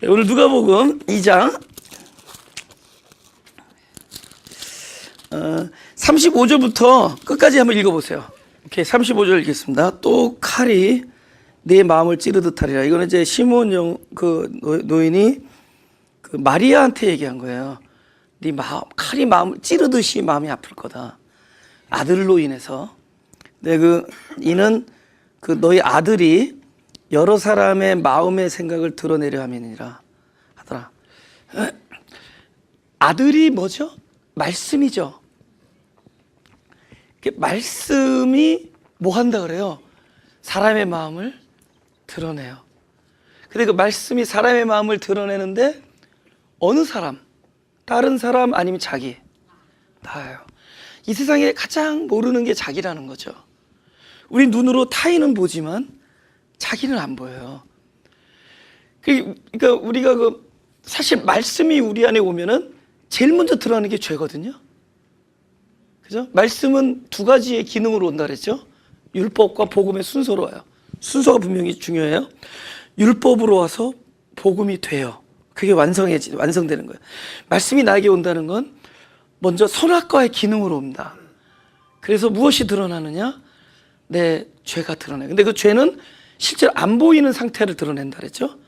오늘 누가복음 2장 35절부터 끝까지 한번 읽어보세요. 오케이, 35절 읽겠습니다. 또 칼이 내 마음을 찌르듯 하리라. 이거는 이제 시몬 노인이 그 마리아한테 얘기한 거예요. 네 칼이 마음을 찌르듯이 마음이 아플 거다. 아들로 인해서. 근데 이는 너희 아들이 여러 사람의 마음의 생각을 드러내려 함이니라 하더라. 아들이 뭐죠? 말씀이죠. 말씀이 뭐 한다 그래요? 사람의 마음을 드러내요. 근데 그 말씀이 사람의 마음을 드러내는데 어느 사람? 다른 사람 아니면 자기? 다예요. 이 세상에 가장 모르는 게 자기라는 거죠. 우리 눈으로 타인은 보지만 자기는 안 보여요. 그러니까 우리가 사실 말씀이 우리 안에 오면은 제일 먼저 드러나는 게 죄거든요. 그죠? 말씀은 두 가지의 기능으로 온다 그랬죠. 율법과 복음의 순서로 와요. 순서가 분명히 중요해요. 율법으로 와서 복음이 돼요. 그게 완성되는 거예요. 말씀이 나에게 온다는 건 먼저 선악과의 기능으로 옵니다. 그래서 무엇이 드러나느냐? 내 죄가 드러나요. 근데 그 죄는 실제로 안 보이는 상태를 드러낸다 그랬죠.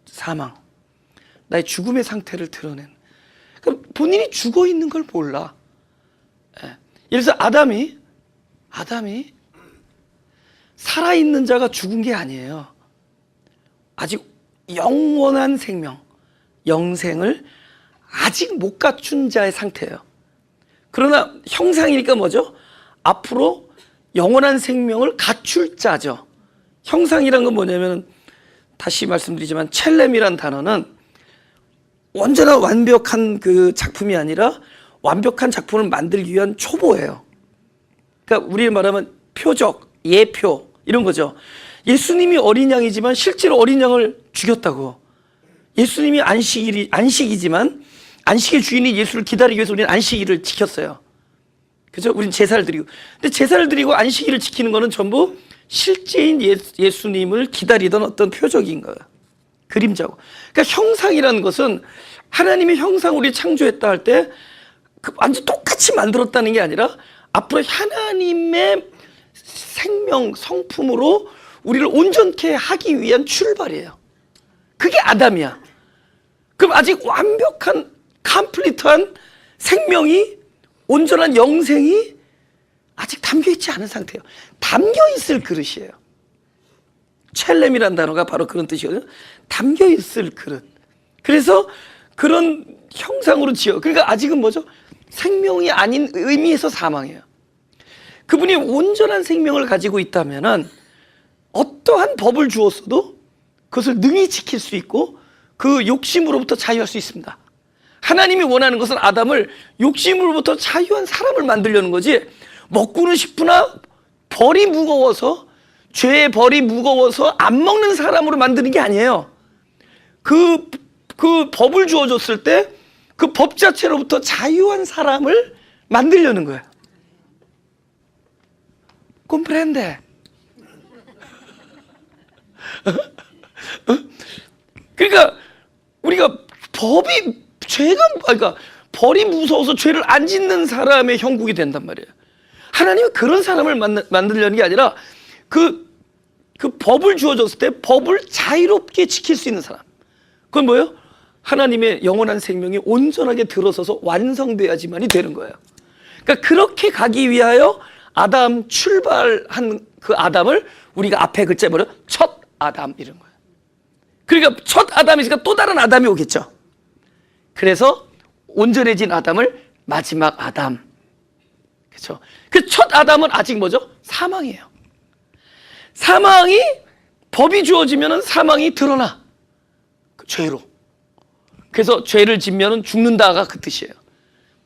사망, 나의 죽음의 상태를 드러낸. 그러니까 본인이 죽어 있는 걸 몰라. 예를 들어서 아담이 살아있는 자가 죽은 게 아니에요. 아직 영원한 생명, 영생을 아직 못 갖춘 자의 상태예요. 그러나 형상이니까 뭐죠? 앞으로 영원한 생명을 갖출 자죠. 형상이란 건 뭐냐면, 다시 말씀드리지만 첼렘이란 단어는 언제나 완벽한 그 작품이 아니라 완벽한 작품을 만들기 위한 초보예요. 그러니까 우리 말하면 표적, 예표 이런 거죠. 예수님이 어린 양이지만 실제로 어린 양을 죽였다고. 예수님이 안식이지만 안식의 주인이 예수를 기다리기 위해서 우리는 안식일을 지켰어요. 그죠? 우리는 제사를 드리고. 근데 제사를 드리고 안식일을 지키는 거는 전부 실제인 예수님을 기다리던 어떤 표적인 거예요. 그림자고. 그러니까 형상이라는 것은 하나님의 형상으로 우리 창조했다 할 때 완전 똑같이 만들었다는 게 아니라 앞으로 하나님의 생명, 성품으로 우리를 온전케 하기 위한 출발이에요. 그게 아담이야. 그럼 아직 완벽한 컴플리트한 생명이, 온전한 영생이 아직 담겨있지 않은 상태예요. 담겨있을 그릇이에요. 첼렘이라는 단어가 바로 그런 뜻이거든요. 담겨있을 그릇. 그래서 그런 형상으로 지어. 그러니까 아직은 뭐죠? 생명이 아닌 의미에서 사망이에요. 그분이 온전한 생명을 가지고 있다면은 어떠한 법을 주었어도 그것을 능히 지킬 수 있고 그 욕심으로부터 자유할 수 있습니다. 하나님이 원하는 것은 아담을 욕심으로부터 자유한 사람을 만들려는 거지, 먹고는 싶으나 벌이 무거워서, 죄의 벌이 무거워서 안 먹는 사람으로 만드는 게 아니에요. 그 법을 주어줬을 때 그 법 자체로부터 자유한 사람을 만들려는 거예요. 콤프렌데. 그러니까 우리가 그러니까 벌이 무서워서 죄를 안 짓는 사람의 형국이 된단 말이에요. 하나님은 그런 사람을 만들려는 게 아니라 그 법을 주어줬을 때 법을 자유롭게 지킬 수 있는 사람. 그건 뭐예요? 하나님의 영원한 생명이 온전하게 들어서서 완성돼야지만이 되는 거예요. 그러니까 그렇게 가기 위하여 아담 출발한 그 아담을 우리가 앞에 글자에 뭐래요? 첫 아담 이런 거예요. 그러니까 첫 아담이니까 또 다른 아담이 오겠죠. 그래서 온전해진 아담을 마지막 아담. 그렇죠? 그 첫 아담은 아직 뭐죠? 사망이에요. 사망이, 법이 주어지면은 사망이 드러나. 그 죄로. 그래서 죄를 짓면은 죽는다가 그 뜻이에요.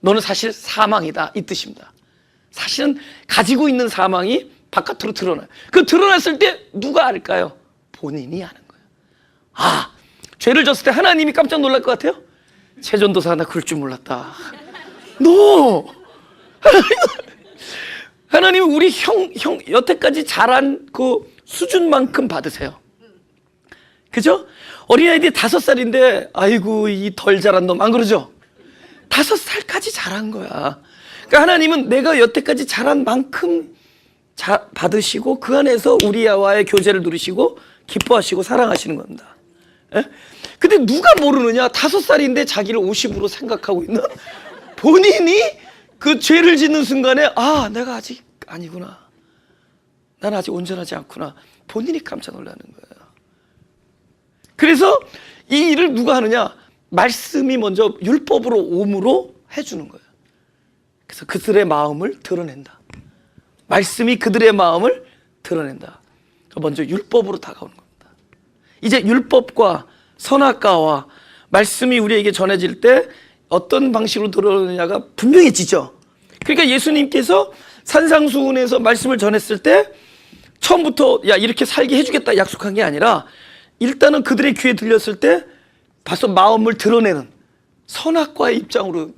너는 사실 사망이다 이 뜻입니다. 사실은 가지고 있는 사망이 바깥으로 드러나요. 그 드러났을 때 누가 알까요? 본인이 아는 거예요. 아, 죄를 졌을 때 하나님이 깜짝 놀랄 것 같아요? 최전도사 나 그럴 줄 몰랐다. No! 하나님은 우리 여태까지 자란 그 수준만큼 받으세요. 그죠? 어린아이들이 5살인데 아이고 이 덜 자란 놈 안 그러죠? 5살까지 자란 거야. 그러니까 하나님은 내가 여태까지 자란 만큼 받으시고 그 안에서 우리와의 교제를 누리시고 기뻐하시고 사랑하시는 겁니다. 예? 근데 누가 모르느냐? 5살인데 자기를 50으로 생각하고 있는 본인이 그 죄를 짓는 순간에 아, 내가 아직 아니구나. 나는 아직 온전하지 않구나. 본인이 깜짝 놀라는 거예요. 그래서 이 일을 누가 하느냐? 말씀이 먼저 율법으로 오므로 해주는 거예요. 그래서 그들의 마음을 드러낸다. 말씀이 그들의 마음을 드러낸다. 먼저 율법으로 다가오는 겁니다. 이제 율법과 선악과와 말씀이 우리에게 전해질 때 어떤 방식으로 드러내느냐가 분명해지죠. 그러니까 예수님께서 산상수훈에서 말씀을 전했을 때 처음부터 야 이렇게 살게 해주겠다 약속한 게 아니라 일단은 그들의 귀에 들렸을 때 벌써 마음을 드러내는 선악과의 입장으로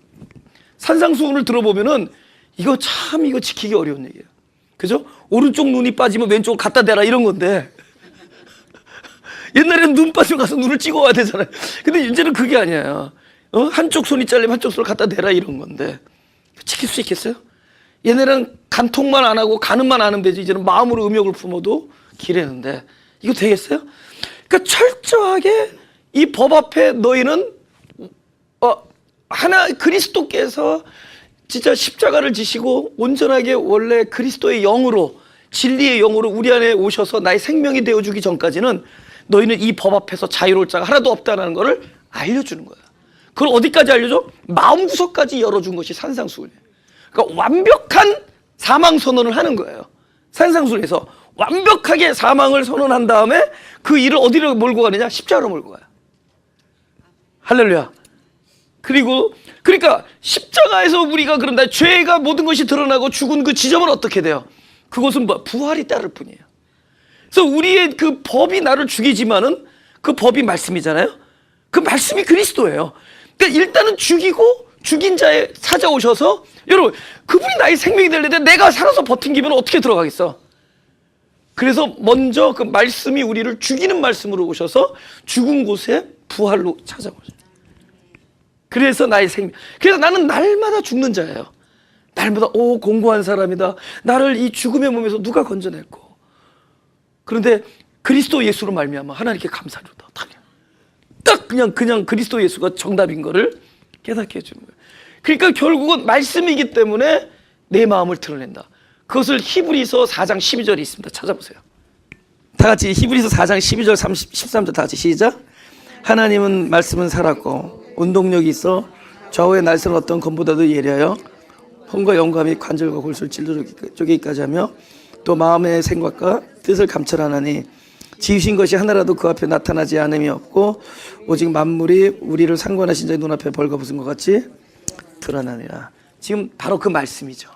산상수훈을 들어보면은 이거 지키기 어려운 얘기예요. 그죠? 오른쪽 눈이 빠지면 왼쪽을 갖다 대라 이런 건데 옛날에는 눈 빠지면 가서 눈을 찍어 와야 되잖아요. 근데 이제는 그게 아니에요. 한쪽 손이 잘리면 한쪽 손을 갖다 대라 이런 건데 지킬 수 있겠어요? 얘네는 간통만 안 하고 가늠만 하는 데지 이제는 마음으로 음욕을 품어도 기래는데 이거 되겠어요? 그러니까 철저하게 이 법 앞에 너희는 하나 그리스도께서 진짜 십자가를 지시고 온전하게 원래 그리스도의 영으로 진리의 영으로 우리 안에 오셔서 나의 생명이 되어주기 전까지는 너희는 이 법 앞에서 자유로울 자가 하나도 없다는 것을 알려주는 거야. 그걸 어디까지 알려줘? 마음구석까지 열어준 것이 산상수훈이에요. 그러니까 완벽한 사망 선언을 하는 거예요. 산상수훈에서 완벽하게 사망을 선언한 다음에 그 일을 어디로 몰고 가느냐? 십자가로 몰고 가요. 할렐루야. 그러니까 십자가에서 우리가 그런다. 죄가 모든 것이 드러나고 죽은 그 지점은 어떻게 돼요? 그것은 뭐 부활이 따를 뿐이에요. 그래서 우리의 그 법이 나를 죽이지만은 그 법이 말씀이잖아요. 그 말씀이 그리스도예요. 그러니까 일단은 죽인 자에 찾아오셔서 여러분 그분이 나의 생명이 되려는데 내가 살아서 버틴기면 어떻게 들어가겠어? 그래서 먼저 그 말씀이 우리를 죽이는 말씀으로 오셔서 죽은 곳에 부활로 찾아오죠. 그래서 나의 생명. 그래서 나는 날마다 죽는 자예요. 날마다 공고한 사람이다. 나를 이 죽음의 몸에서 누가 건져냈고. 그런데 그리스도 예수로 말미암아 하나님께 감사드리다. 딱 그냥 그리스도 예수가 정답인 거를 깨닫게 해주는 거예요. 그러니까 결국은 말씀이기 때문에 내 마음을 드러낸다. 그것을 히브리서 4장 12절이 있습니다. 찾아보세요. 다 같이 히브리서 4장 12절 13절 다 같이 시작. 하나님은 말씀은 살았고 운동력이 있어 좌우의 날선 어떤 검보다도 예리하여 혼과 영과 및 관절과 골수를 찔러 쪼개기까지 하며 또 마음의 생각과 뜻을 감찰하나니 지으신 것이 하나라도 그 앞에 나타나지 않음이 없고 오직 만물이 우리를 상관하신 자의 눈앞에 벌거벗은 것 같이 드러나니라. 지금 바로 그 말씀이죠.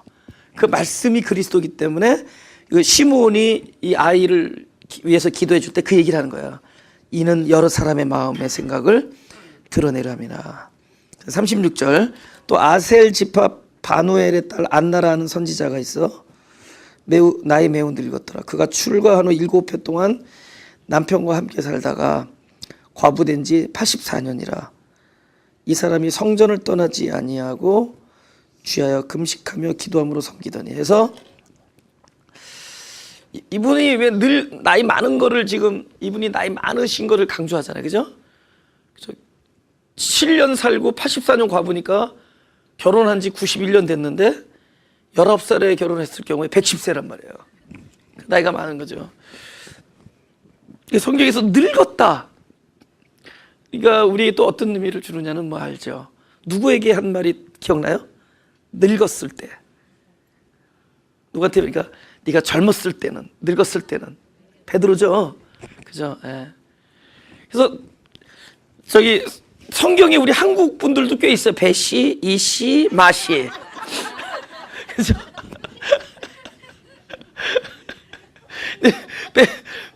그 말씀이 그리스도이기 때문에 시므온이 이 아이를 위해서 기도해 줄 때 그 얘기를 하는 거예요. 이는 여러 사람의 마음의 생각을 드러내려함이라. 36절 또 아셀 지파 바누엘의 딸 안나라는 선지자가 있어 나이 매우 늙었더라. 그가 출가한 후 7해 동안 남편과 함께 살다가 과부된 지 84년이라. 이 사람이 성전을 떠나지 아니하고 주하여 금식하며 기도함으로 섬기더니 해서 이분이 왜 늘 나이 많은 거를 지금 이분이 나이 많으신 거를 강조하잖아요. 그죠? 7년 살고 84년 과부니까 결혼한 지 91년 됐는데 19살에 결혼했을 경우에 110세란 말이에요. 나이가 많은 거죠. 성경에서 늙었다. 그러니까 우리에게 또 어떤 의미를 주느냐는 뭐 알죠. 누구에게 한 말이 기억나요? 늙었을 때. 누구한테 그러니까 네가 젊었을 때는, 늙었을 때는 베드로죠. 그죠? 예. 그래서 저기 성경에 우리 한국 분들도 꽤 있어요. 배씨, 이씨, 마씨. 그죠?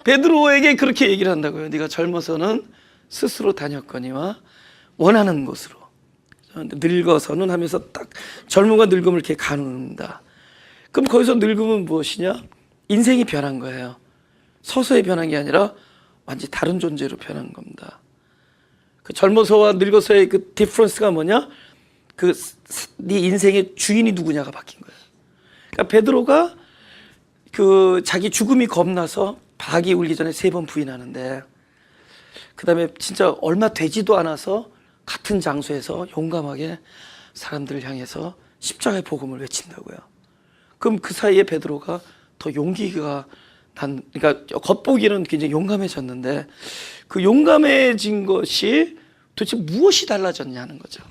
베드로에게 그렇게 얘기를 한다고요. 네가 젊어서는 스스로 다녔거니와 원하는 곳으로, 늙어서는 하면서 딱 젊음과 늙음을 이렇게 가누는다. 그럼 거기서 늙음은 무엇이냐? 인생이 변한 거예요. 서서히 변한 게 아니라 완전히 다른 존재로 변한 겁니다. 그 젊어서와 늙어서의 그 디퍼런스가 뭐냐? 네 인생의 주인이 누구냐가 바뀐 거예요. 그러니까 베드로가 그 자기 죽음이 겁나서 박이 울기 전에 3번 부인하는데, 그 다음에 진짜 얼마 되지도 않아서 같은 장소에서 용감하게 사람들을 향해서 십자가의 복음을 외친다고요. 그럼 그 사이에 베드로가 더 용기가 그러니까 겉보기는 굉장히 용감해졌는데, 그 용감해진 것이 도대체 무엇이 달라졌냐는 거죠.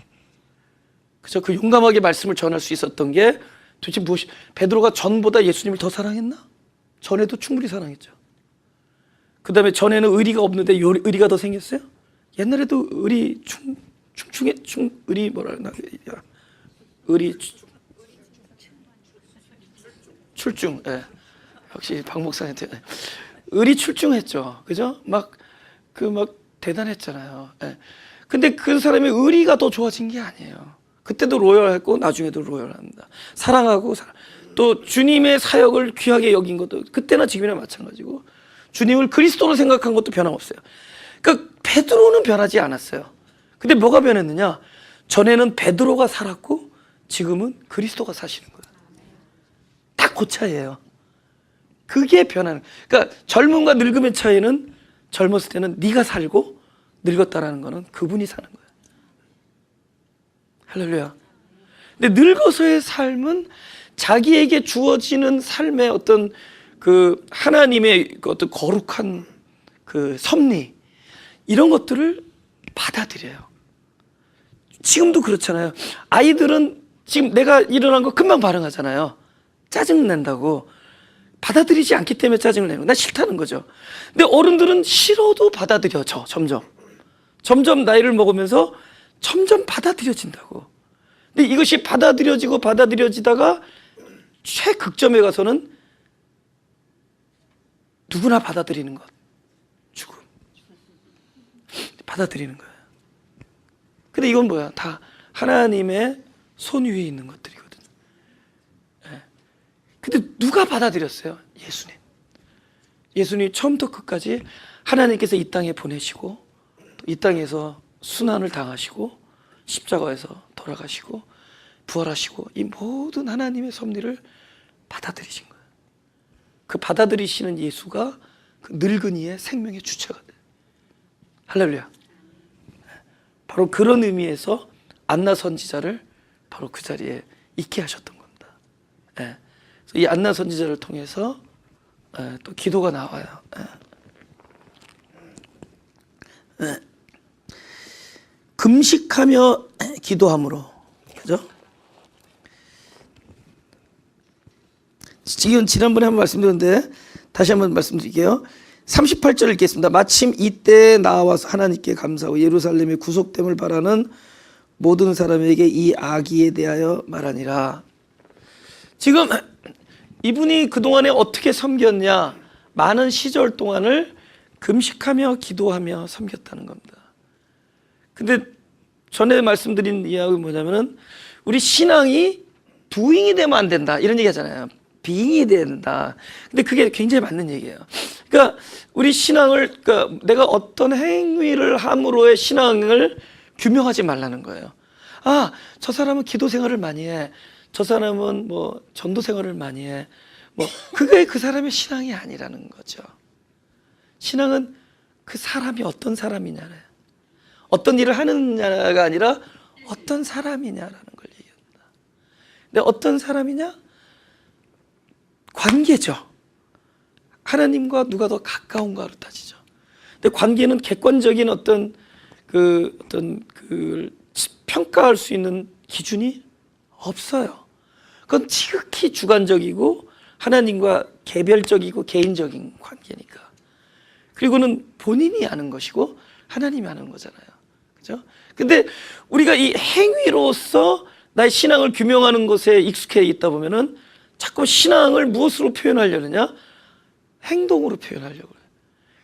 그죠? 그 용감하게 말씀을 전할 수 있었던 게 도대체 무엇이, 베드로가 전보다 예수님을 더 사랑했나? 전에도 충분히 사랑했죠. 그 다음에 전에는 의리가 없는데 의리가 더 생겼어요? 옛날에도 의리 의리 뭐라 그러나? 의리 출중. 예. 역시 박 목사한테 의리 출중했죠. 그죠? 막 대단했잖아요. 예. 근데 그 사람의 의리가 더 좋아진 게 아니에요. 그때도 로열했고 나중에도 로열합니다. 사랑하고 또 주님의 사역을 귀하게 여긴 것도 그때나 지금이나 마찬가지고, 주님을 그리스도로 생각한 것도 변함없어요. 그러니까 베드로는 변하지 않았어요. 근데 뭐가 변했느냐? 전에는 베드로가 살았고 지금은 그리스도가 사시는 거예요. 딱 그 차이예요. 그게 변하는. 그러니까 젊음과 늙음의 차이는, 젊었을 때는 네가 살고 늙었다라는 거는 그분이 사는 거예요. 할렐루야. 근데 늙어서의 삶은 자기에게 주어지는 삶의 어떤 그 하나님의 그 어떤 거룩한 그 섭리, 이런 것들을 받아들여요. 지금도 그렇잖아요. 아이들은 지금 내가 일어난 거 금방 반응하잖아요. 짜증 낸다고. 받아들이지 않기 때문에 짜증을 내는 거예요. 나 싫다는 거죠. 근데 어른들은 싫어도 받아들여져. 점점 나이를 먹으면서 점점 받아들여진다고. 근데 이것이 받아들여지다가 최극점에 가서는 누구나 받아들이는 것, 죽음. 받아들이는 거예요. 근데 이건 뭐야? 다 하나님의 손 위에 있는 것들이거든요. 네. 근데 누가 받아들였어요? 예수님. 예수님 처음부터 끝까지 하나님께서 이 땅에 보내시고, 이 땅에서 순환을 당하시고, 십자가에서 돌아가시고, 부활하시고, 이 모든 하나님의 섭리를 받아들이신 거예요. 그 받아들이시는 예수가 그 늙은이의 생명의 주체가 돼요. 할렐루야. 바로 그런 의미에서 안나 선지자를 바로 그 자리에 있게 하셨던 겁니다. 예. 이 안나 선지자를 통해서 또 기도가 나와요. 금식하며 기도함으로, 그죠? 지금 지난번에 한번 말씀드렸는데 다시 한번 말씀드릴게요. 38절 읽겠습니다. 마침 이때 나와서 하나님께 감사하고 예루살렘의 구속됨을 바라는 모든 사람에게 이 아기에 대하여 말하니라. 지금 이분이 그동안에 어떻게 섬겼냐? 많은 시절 동안을 금식하며 기도하며 섬겼다는 겁니다. 근데 전에 말씀드린 이야기는 뭐냐면은, 우리 신앙이 doing이 되면 안 된다, 이런 얘기 하잖아요. being이 된다. 근데 그게 굉장히 맞는 얘기예요. 그러니까 우리 신앙을, 그러니까 내가 어떤 행위를 함으로의 신앙을 규명하지 말라는 거예요. 아, 저 사람은 기도 생활을 많이 해. 저 사람은 뭐 전도 생활을 많이 해. 뭐 그게 그 사람의 신앙이 아니라는 거죠. 신앙은 그 사람이 어떤 사람이냐래. 어떤 일을 하느냐가 아니라 어떤 사람이냐라는 걸 얘기합니다. 근데 어떤 사람이냐? 관계죠. 하나님과 누가 더 가까운가로 따지죠. 근데 관계는 객관적인 어떤 평가할 수 있는 기준이 없어요. 그건 지극히 주관적이고 하나님과 개별적이고 개인적인 관계니까. 그리고는 본인이 아는 것이고 하나님이 아는 거잖아요. 그죠? 근데 우리가 이 행위로서 나의 신앙을 규명하는 것에 익숙해 있다 보면은 자꾸 신앙을 무엇으로 표현하려느냐? 행동으로 표현하려고 그래요.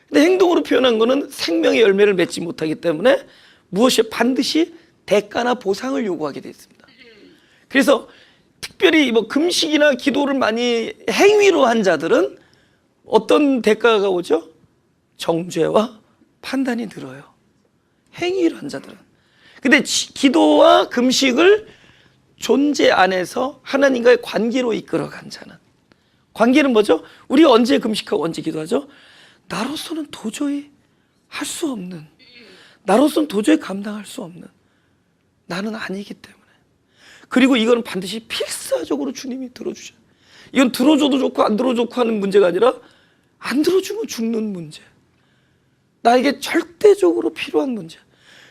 근데 행동으로 표현한 거는 생명의 열매를 맺지 못하기 때문에 무엇이 반드시 대가나 보상을 요구하게 되어 있습니다. 그래서 특별히 뭐 금식이나 기도를 많이 행위로 한 자들은 어떤 대가가 오죠? 정죄와 판단이 늘어요. 행위를 한 자들은. 근데 기도와 금식을 존재 안에서 하나님과의 관계로 이끌어간 자는, 관계는 뭐죠? 우리가 언제 금식하고 언제 기도하죠? 나로서는 도저히 할 수 없는, 나로서는 도저히 감당할 수 없는, 나는 아니기 때문에. 그리고 이거는 반드시 필사적으로 주님이 들어주셔요. 이건 들어줘도 좋고 안 들어줘도 좋고 하는 문제가 아니라 안 들어주면 죽는 문제, 나에게 절대적으로 필요한 문제.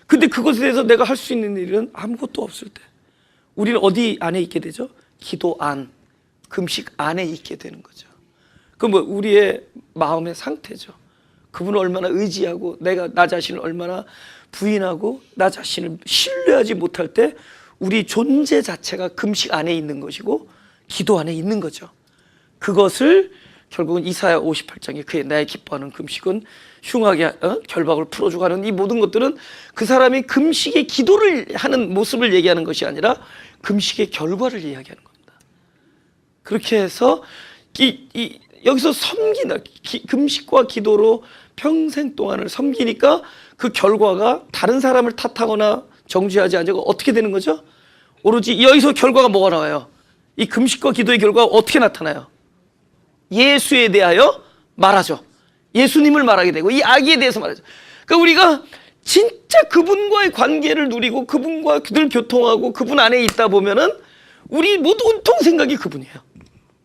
근데 그것에 대해서 내가 할 수 있는 일은 아무것도 없을 때 우리는 어디 안에 있게 되죠? 기도 안, 금식 안에 있게 되는 거죠. 그럼 뭐 우리의 마음의 상태죠. 그분을 얼마나 의지하고 내가 나 자신을 얼마나 부인하고 나 자신을 신뢰하지 못할 때 우리 존재 자체가 금식 안에 있는 것이고 기도 안에 있는 거죠. 그것을 결국은 이사야 58장에 그의 나의 기뻐하는 금식은 흉하게 결박을 풀어주고 하는 이 모든 것들은 그 사람이 금식의 기도를 하는 모습을 얘기하는 것이 아니라 금식의 결과를 이야기하는 겁니다. 그렇게 해서 여기서 섬기나, 금식과 기도로 평생 동안을 섬기니까 그 결과가 다른 사람을 탓하거나 정죄하지 않고 어떻게 되는 거죠? 오로지 여기서 결과가 뭐가 나와요? 이 금식과 기도의 결과가 어떻게 나타나요? 예수에 대하여 말하죠. 예수님을 말하게 되고 이 아기에 대해서 말하죠. 그러니까 우리가 진짜 그분과의 관계를 누리고 그분과 늘 교통하고 그분 안에 있다 보면은 우리 모두 온통 생각이 그분이에요.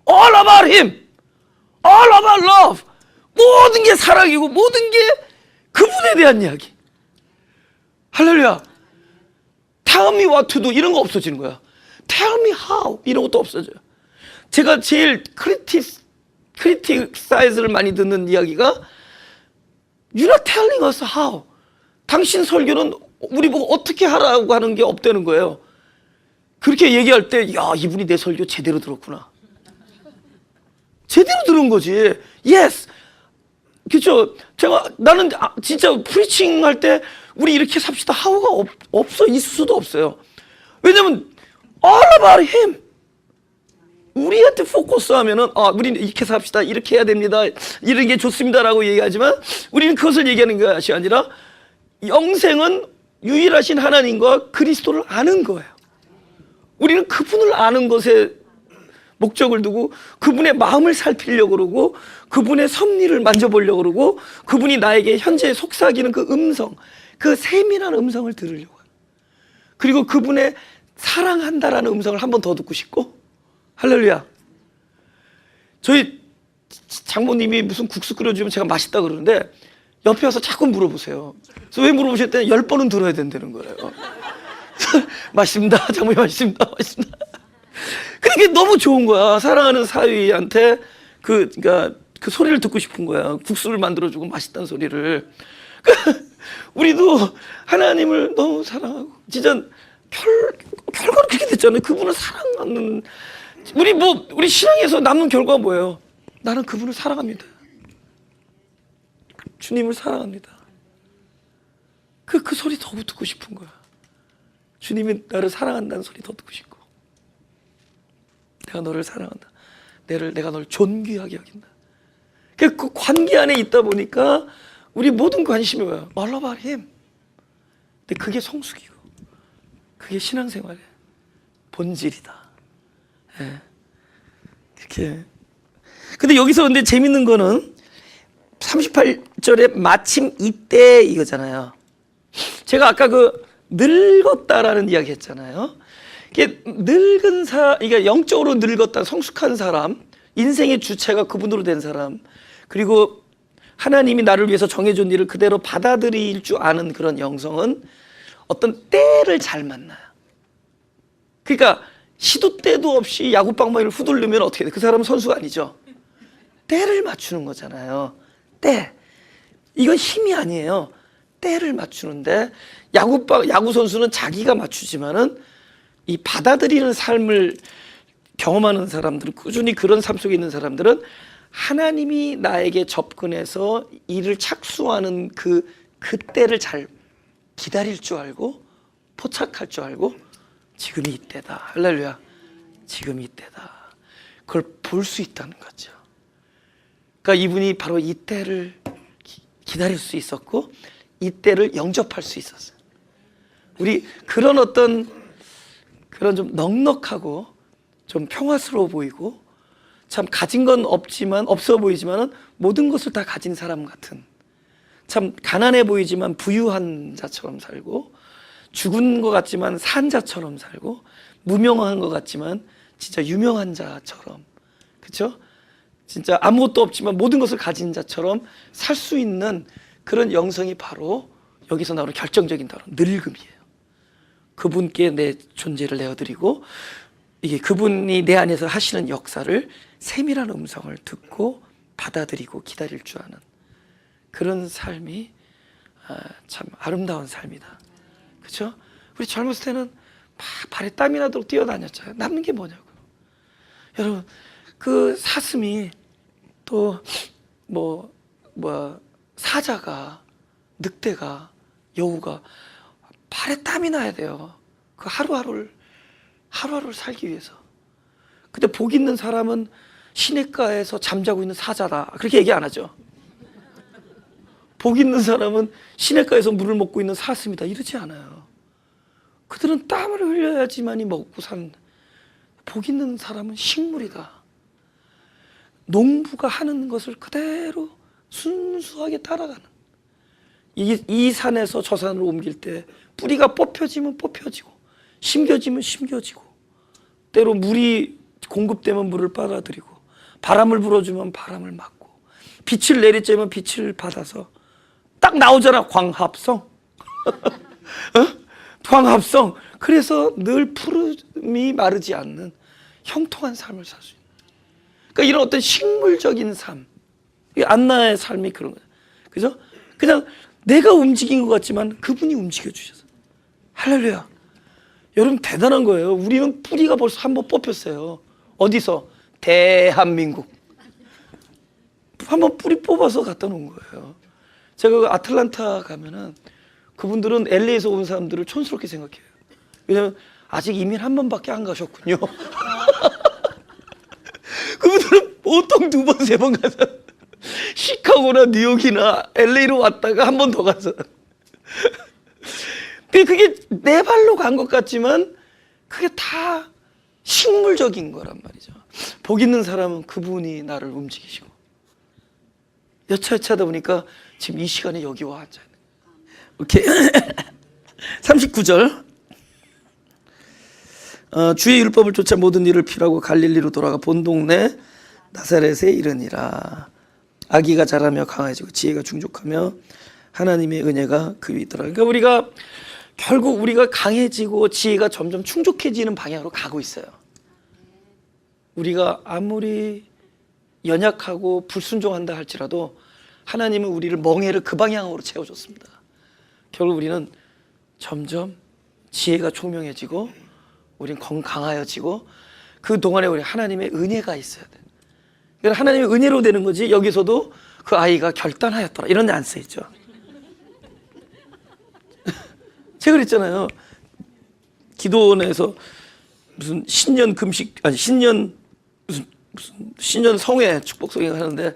All about him, all about love. 모든 게 사랑이고 모든 게 그분에 대한 이야기. 할렐루야. Tell me what to do 이런 거 없어지는 거야. Tell me how 이런 것도 없어져요. 제가 제일 크리티사이즈를 많이 듣는 이야기가 You're not telling us how. 당신 설교는 우리 보고 어떻게 하라고 하는 게 없다는 거예요. 그렇게 얘기할 때 야, 이분이 내 설교 제대로 들었구나. 제대로 들은 거지. Yes. 그렇죠. 나는 진짜 프리칭 할 때 우리 이렇게 삽시다 how가 없어. 있을 수도 없어요. 왜냐면 all about him. 우리한테 포커스 하면은 우리는 이렇게 삽시다, 이렇게 해야 됩니다, 이런 게 좋습니다라고 얘기하지만 우리는 그것을 얘기하는 것이 아니라 영생은 유일하신 하나님과 그리스도를 아는 거예요. 우리는 그분을 아는 것에 목적을 두고 그분의 마음을 살피려고 그러고 그분의 섭리를 만져보려고 그러고 그분이 나에게 현재 속삭이는 그 음성, 그 세밀한 음성을 들으려고 해요. 그리고 그분의 사랑한다라는 음성을 한 번 더 듣고 싶고. 할렐루야. 저희 장모님이 무슨 국수 끓여주면 제가 맛있다 그러는데 옆에 와서 자꾸 물어보세요. 그래서 왜 물어보셨더니 10번은 들어야 된다는 거예요. 맛있습니다. 장모님 맛있습니다. 맛있습니다. 그게 너무 좋은 거야. 사랑하는 사위한테 그러니까 그 소리를 듣고 싶은 거야. 국수를 만들어주고 맛있다는 소리를. 우리도 하나님을 너무 사랑하고 진짜 결과는 그렇게 됐잖아요. 그분을 사랑하는 우리 신앙에서 남는 결과가 뭐예요? 나는 그분을 사랑합니다. 주님을 사랑합니다. 그 소리 더 듣고 싶은 거야. 주님이 나를 사랑한다는 소리 더 듣고 싶고, 내가 너를 사랑한다. 내가 널 존귀하게 여긴다. 그 관계 안에 있다 보니까 우리 모든 관심이 뭐야? All about him. 근데 그게 성숙이고, 그게 신앙생활의 본질이다. 예. 이렇게. 근데 여기서 근데 재밌는 거는 38절에 마침 이때 이거잖아요. 제가 아까 늙었다라는 이야기 했잖아요. 이게 이게 영적으로 늙었다, 성숙한 사람, 인생의 주체가 그분으로 된 사람, 그리고 하나님이 나를 위해서 정해준 일을 그대로 받아들일 줄 아는 그런 영성은 어떤 때를 잘 만나요. 그러니까 시도 때도 없이 야구방망이를 후들르면 어떻게 돼? 그 사람은 선수가 아니죠. 때를 맞추는 거잖아요. 때. 이건 힘이 아니에요. 때를 맞추는데 야구 선수는 자기가 맞추지만은 이 받아들이는 삶을 경험하는 사람들, 꾸준히 그런 삶 속에 있는 사람들은 하나님이 나에게 접근해서 일을 착수하는 그 때를 잘 기다릴 줄 알고 포착할 줄 알고 지금이 이때다. 할렐루야. 지금이 이때다. 그걸 볼 수 있다는 거죠. 그러니까 이분이 바로 이때를 기다릴 수 있었고 이때를 영접할 수 있었어요. 우리 그런 어떤 그런 좀 넉넉하고 좀 평화스러워 보이고 참 가진 건 없지만 없어 보이지만은 모든 것을 다 가진 사람 같은, 참 가난해 보이지만 부유한 자처럼 살고 죽은 것 같지만 산 자처럼 살고 무명한 것 같지만 진짜 유명한 자처럼, 그렇죠? 진짜 아무것도 없지만 모든 것을 가진 자처럼 살 수 있는 그런 영성이 바로 여기서 나오는 결정적인 단어 늙음이에요. 그분께 내 존재를 내어드리고 이게 그분이 내 안에서 하시는 역사를 세밀한 음성을 듣고 받아들이고 기다릴 줄 아는 그런 삶이 참 아름다운 삶이다. 그렇죠? 우리 젊었을 때는 막 발에 땀이 나도록 뛰어다녔잖아요. 남는 게 뭐냐고. 여러분 그 사슴이 또 사자가, 늑대가, 여우가 발에 땀이 나야 돼요. 그 하루하루를 살기 위해서. 근데 복 있는 사람은 시냇가에서 잠자고 있는 사자다 그렇게 얘기 안 하죠. 복 있는 사람은 시냇가에서 물을 먹고 있는 사슴이다 이러지 않아요. 그들은 땀을 흘려야지만이 먹고 사는. 복 있는 사람은 식물이다. 농부가 하는 것을 그대로 순수하게 따라가는. 이 산에서 저 산으로 옮길 때 뿌리가 뽑혀지면 뽑혀지고 심겨지면 심겨지고, 때로 물이 공급되면 물을 빨아들이고 바람을 불어주면 바람을 막고 빛을 내리쬐면 빛을 받아서 딱 나오잖아. 광합성. 광합성. 그래서 늘 푸름이 마르지 않는 형통한 삶을 살 수 있는, 그러니까 이런 어떤 식물적인 삶, 안나의 삶이 그런 거예요. 그죠? 그냥 내가 움직인 것 같지만 그분이 움직여 주셔서. 할렐루야. 여러분 대단한 거예요. 우리는 뿌리가 벌써 한번 뽑혔어요. 어디서? 대한민국. 한번 뿌리 뽑아서 갖다 놓은 거예요. 제가 그 아틀란타 가면은 그분들은 LA에서 온 사람들을 촌스럽게 생각해요. 왜냐면 아직 이민 한 번밖에 안 가셨군요. 그분들은 보통 두 번, 세 번 가서 시카고나 뉴욕이나 LA로 왔다가 한 번 더 가서. 그게 내 발로 간 것 같지만 그게 다 식물적인 거란 말이죠. 복 있는 사람은 그분이 나를 움직이시고. 여차여차하다 보니까 지금 이 시간에 여기 와 앉아있는 거예요. 오케이. 39절. 주의 율법을 쫓아 모든 일을 피하고 갈릴리로 돌아가 본 동네 나사렛에 이르니라. 아기가 자라며 강해지고 지혜가 충족하며 하나님의 은혜가 그 위에 있더라. 그러니까 결국 우리가 강해지고 지혜가 점점 충족해지는 방향으로 가고 있어요. 우리가 아무리 연약하고 불순종한다 할지라도 하나님은 우리를 멍에를 그 방향으로 채워줬습니다. 결국 우리는 점점 지혜가 총명해지고 우리는 강하여지고 그 동안에 우리 하나님의 은혜가 있어야 돼. 그러니까 하나님의 은혜로 되는 거지. 여기서도 그 아이가 결단하였더라 이런 데 안 써있죠. 제가 그랬잖아요. 기도원에서 무슨 신년 금식 아니 신년 무슨 신년 성회 축복 성회 하는데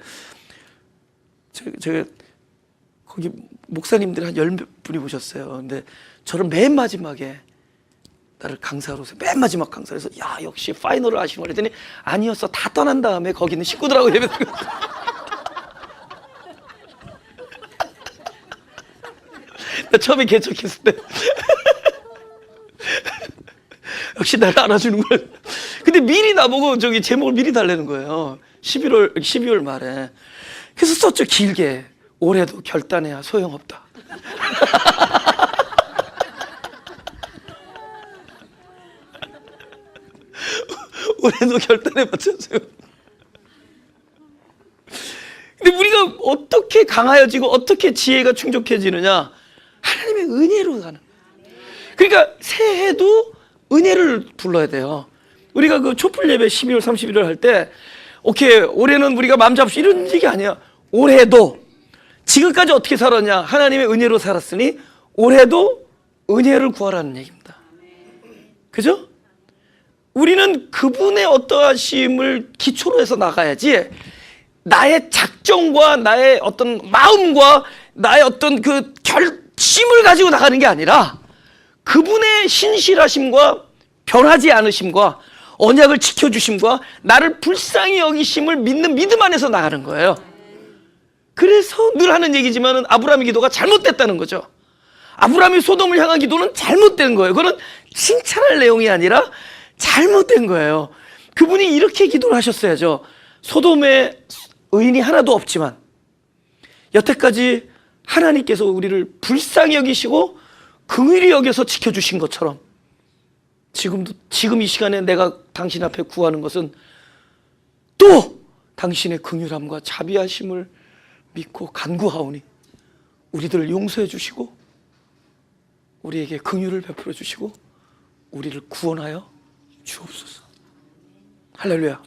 제가 거기 목사님들이 한 10분이 오셨어요. 근데 저를 맨 마지막에 나를 강사로 해서 맨 마지막 강사에서 야 역시 파이널을 하시는 거 그랬더니 아니었어. 다 떠난 다음에 거기 있는 식구들하고 예배 드리고 나 처음에 개척했을 때 역시 나를 알아주는 거야. 근데 미리 나보고 저기 제목을 미리 달라는 거예요. 12월 말에. 그래서 썼죠. 길게. 올해도 결단해야 소용없다. 올해도 결단해봤자 소용없다. 근데 우리가 어떻게 강하여지고 어떻게 지혜가 충족해지느냐? 하나님의 은혜로 가는 거예요. 그러니까 새해도 은혜를 불러야 돼요. 우리가 그 촛불 예배 12월 31일 할 때 오케이 올해는 우리가 마음 잡수 이런 얘기 아니야. 올해도 지금까지 어떻게 살았냐? 하나님의 은혜로 살았으니 올해도 은혜를 구하라는 얘기입니다. 그죠? 우리는 그분의 어떠하심을 기초로 해서 나가야지 나의 작정과 나의 어떤 마음과 나의 어떤 그 결심을 가지고 나가는 게 아니라 그분의 신실하심과 변하지 않으심과 언약을 지켜주심과 나를 불쌍히 여기심을 믿는 믿음 안에서 나가는 거예요. 그래서 늘 하는 얘기지만 아브라함의 기도가 잘못됐다는 거죠. 아브라함이 소돔을 향한 기도는 잘못된 거예요. 그거는 칭찬할 내용이 아니라 잘못된 거예요. 그분이 이렇게 기도를 하셨어야죠. 소돔에 의인이 하나도 없지만 여태까지 하나님께서 우리를 불쌍히 여기시고 긍휼히 여겨서 지켜주신 것처럼 지금 이 시간에 내가 당신 앞에 구하는 것은 또 당신의 긍휼함과 자비하심을 믿고 간구하오니 우리들을 용서해 주시고 우리에게 긍휼을 베풀어 주시고 우리를 구원하여 주옵소서. 할렐루야.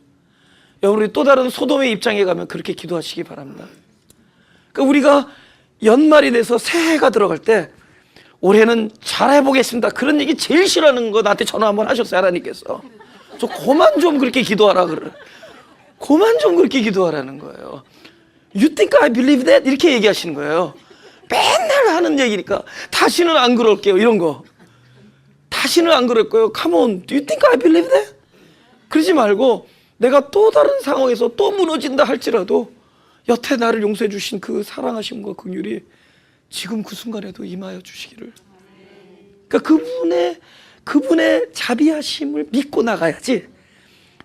여러분, 우리 또 다른 소돔의 입장에 가면 그렇게 기도하시기 바랍니다. 그러니까 우리가 연말이 돼서 새해가 들어갈 때 올해는 잘해보겠습니다, 그런 얘기 제일 싫어하는 거 나한테 전화 한번 하셨어요. 하나님께서 저 그만 좀 그렇게 기도하라 그래. 그만 좀 그렇게 기도하라는 거예요. You think I believe that? 이렇게 얘기하시는 거예요. 맨날 하는 얘기니까 다시는 안 그럴게요, 이런 거. 다시는 안 그럴 거예요. Come on, do you think I believe that? 그러지 말고 내가 또 다른 상황에서 또 무너진다 할지라도 여태 나를 용서해 주신 그 사랑하심과 긍휼이 지금 그 순간에도 임하여 주시기를. 그러니까 그분의 자비하심을 믿고 나가야지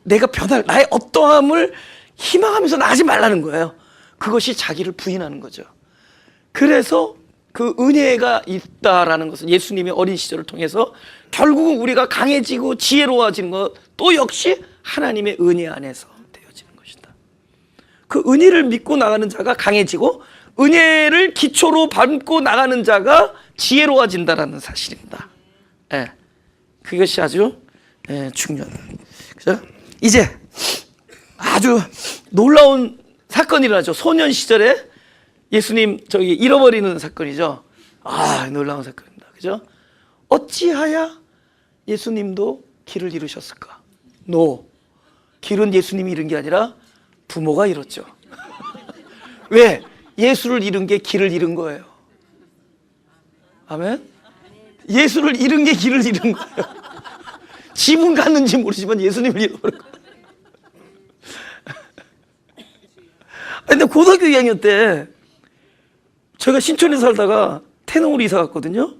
내가 변할 나의 어떠함을 희망하면서 나가지 말라는 거예요. 그것이 자기를 부인하는 거죠. 그래서 그 은혜가 있다라는 것은 예수님의 어린 시절을 통해서 결국은 우리가 강해지고 지혜로워지는 것 또 역시 하나님의 은혜 안에서 되어지는 것이다. 그 은혜를 믿고 나가는 자가 강해지고 은혜를 기초로 밟고 나가는 자가 지혜로워진다라는 사실입니다. 예, 그것이 아주 중요하다. 그죠? 이제 아주 놀라운 사건이 일어나죠. 소년 시절에 예수님 잃어버리는 사건이죠. 아, 놀라운 사건입니다. 그죠? 어찌하여 예수님도 길을 잃으셨을까? 길은 예수님이 잃은 게 아니라 부모가 잃었죠. 왜? 예수를 잃은 게 길을 잃은 거예요. 아멘? 예수를 잃은 게 길을 잃은 거예요. 집은 갔는지 모르지만 예수님을 잃어버린 거예요. 근데 고등학교 2학년 때 제가 신촌에 살다가 태릉으로 이사 갔거든요.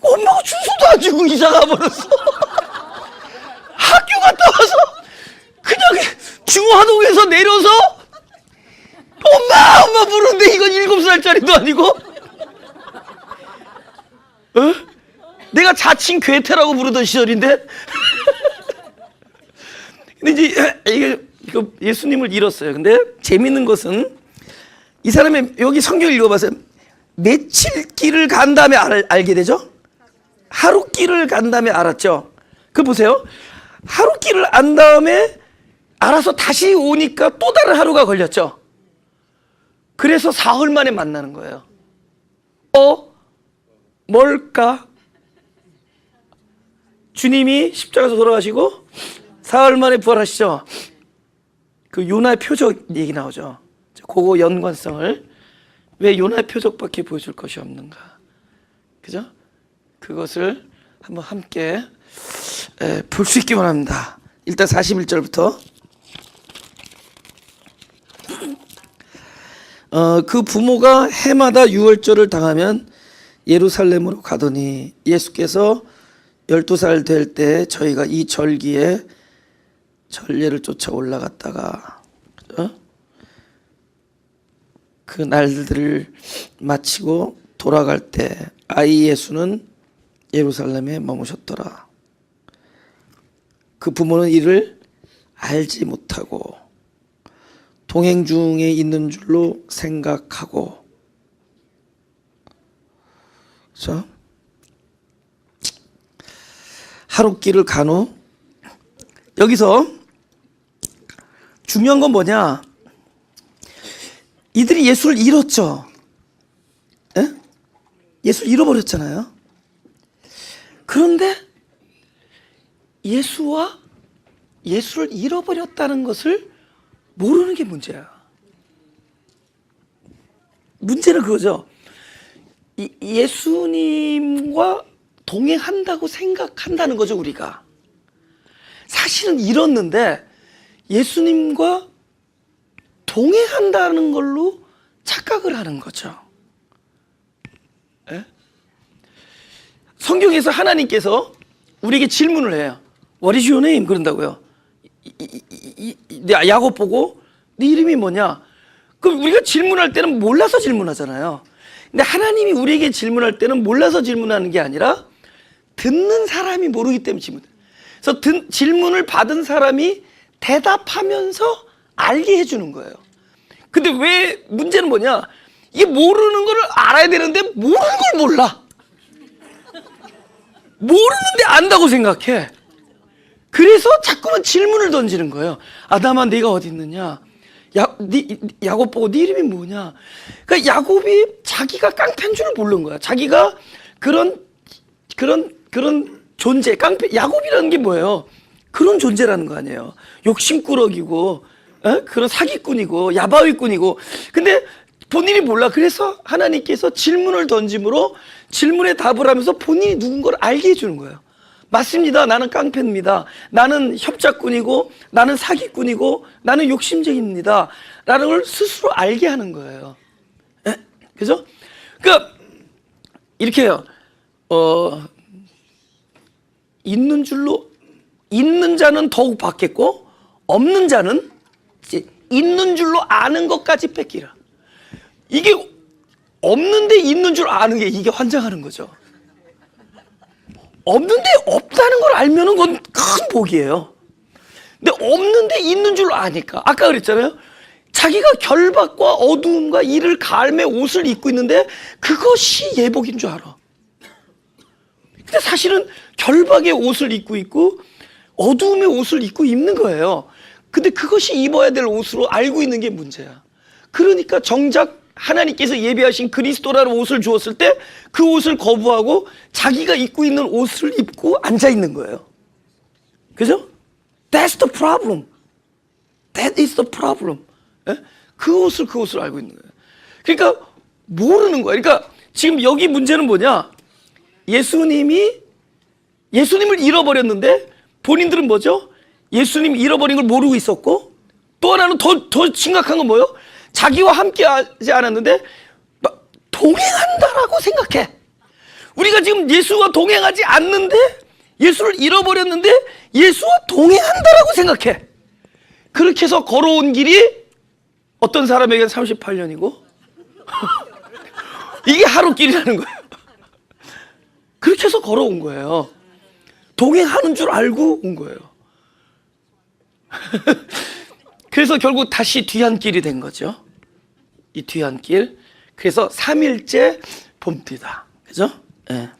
엄마가 주소도 안 주고 이사 가버렸어. 학교 갔다 와서 그냥 중화동에서 내려서 엄마 부르는데 이건 7살짜리도 아니고 내가 자칭 괴테라고 부르던 시절인데 근데 이제 이거 예수님을 잃었어요. 근데 재밌는 것은 이 사람이 여기 성경 읽어봐서 며칠 길을 간 다음에 알게 되죠. 하루 길을 간 다음에 알았죠. 그 보세요. 하루 길을 안 다음에 알아서 다시 오니까 또 다른 하루가 걸렸죠. 그래서 사흘 만에 만나는 거예요. 뭘까? 주님이 십자가에서 돌아가시고 사흘 만에 부활하시죠. 그 요나의 표적 얘기 나오죠. 그거 연관성을 왜 요나의 표적밖에 보여줄 것이 없는가? 그죠? 그것을 한번 함께 볼 수 있기 바랍니다. 일단 41절부터 그 부모가 해마다 유월절을 당하면 예루살렘으로 가더니 예수께서 12살 될 때 저희가 이 절기에 전례를 쫓아 올라갔다가 그 날들을 마치고 돌아갈 때 아이 예수는 예루살렘에 머무셨더라. 그 부모는 이를 알지 못하고 동행 중에 있는 줄로 생각하고, 그렇죠? 하룻길을 간 후 여기서 중요한 건 뭐냐? 이들이 예수를 잃었죠. 에? 예수를 잃어버렸잖아요. 그런데 예수를 잃어버렸다는 것을 모르는 게 문제야. 문제는 그거죠. 예수님과 동행한다고 생각한다는 거죠, 우리가. 사실은 잃었는데 예수님과 동행한다는 걸로 착각을 하는 거죠. 예? 성경에서 하나님께서 우리에게 질문을 해요. What is your name? 그런다고요. 야곱 보고 네 이름이 뭐냐? 그럼 우리가 질문할 때는 몰라서 질문하잖아요. 근데 하나님이 우리에게 질문할 때는 몰라서 질문하는 게 아니라 듣는 사람이 모르기 때문에 질문해요. 그래서 질문을 받은 사람이 대답하면서 알게 해주는 거예요. 근데 왜 문제는 뭐냐? 이게 모르는 걸 알아야 되는데 모르는 걸 몰라. 모르는데 안다고 생각해. 그래서 자꾸만 질문을 던지는 거예요. 아담아, 네가 어디 있느냐? 야곱 보고 네 이름이 뭐냐? 그러니까 야곱이 자기가 깡패인 줄 모르는 거야. 자기가 그런 존재, 야곱이라는 게 뭐예요? 그런 존재라는 거 아니에요. 욕심꾸러기고, 그런 사기꾼이고, 야바위꾼이고. 근데 본인이 몰라. 그래서 하나님께서 질문을 던짐으로 질문에 답을 하면서 본인이 누군 걸 알게 해주는 거예요. 맞습니다. 나는 깡패입니다. 나는 협작꾼이고, 나는 사기꾼이고, 나는 욕심쟁이입니다. 라는 걸 스스로 알게 하는 거예요. 그죠? 그러니까, 이렇게 해요. 있는 자는 더욱 받겠고, 없는 자는 있는 줄로 아는 것까지 뺏기라. 이게 없는데 있는 줄 아는 게 이게 환장하는 거죠. 없는데 없다는 걸 알면은 그건 큰 복이에요. 근데 없는데 있는 줄 아니까. 아까 그랬잖아요. 자기가 결박과 어두움과 이를 갈매 옷을 입고 있는데 그것이 예복인 줄 알아. 근데 사실은 결박의 옷을 입고 있고 어두움의 옷을 입고 입는 거예요. 근데 그것이 입어야 될 옷으로 알고 있는 게 문제야. 그러니까 정작 하나님께서 예비하신 그리스도라는 옷을 주었을 때 그 옷을 거부하고 자기가 입고 있는 옷을 입고 앉아 있는 거예요. 그죠? That's the problem. That is the problem. 예? 그 옷을 알고 있는 거예요. 그러니까 모르는 거예요. 그러니까 지금 여기 문제는 뭐냐? 예수님을 잃어버렸는데 본인들은 뭐죠? 예수님 잃어버린 걸 모르고 있었고, 또 하나는 더 심각한 건 뭐예요? 자기와 함께 하지 않았는데 동행한다라고 생각해. 우리가 지금 예수와 동행하지 않는데 예수를 잃어버렸는데 예수와 동행한다라고 생각해. 그렇게 해서 걸어온 길이 어떤 사람에게는 38년이고 이게 하루길이라는 거예요. 그렇게 해서 걸어온 거예요. 동행하는 줄 알고 온 거예요. 그래서 결국 다시 뒤안길이 된 거죠. 이 뒤안길. 그래서 3일째 봅니다. 그죠? 예.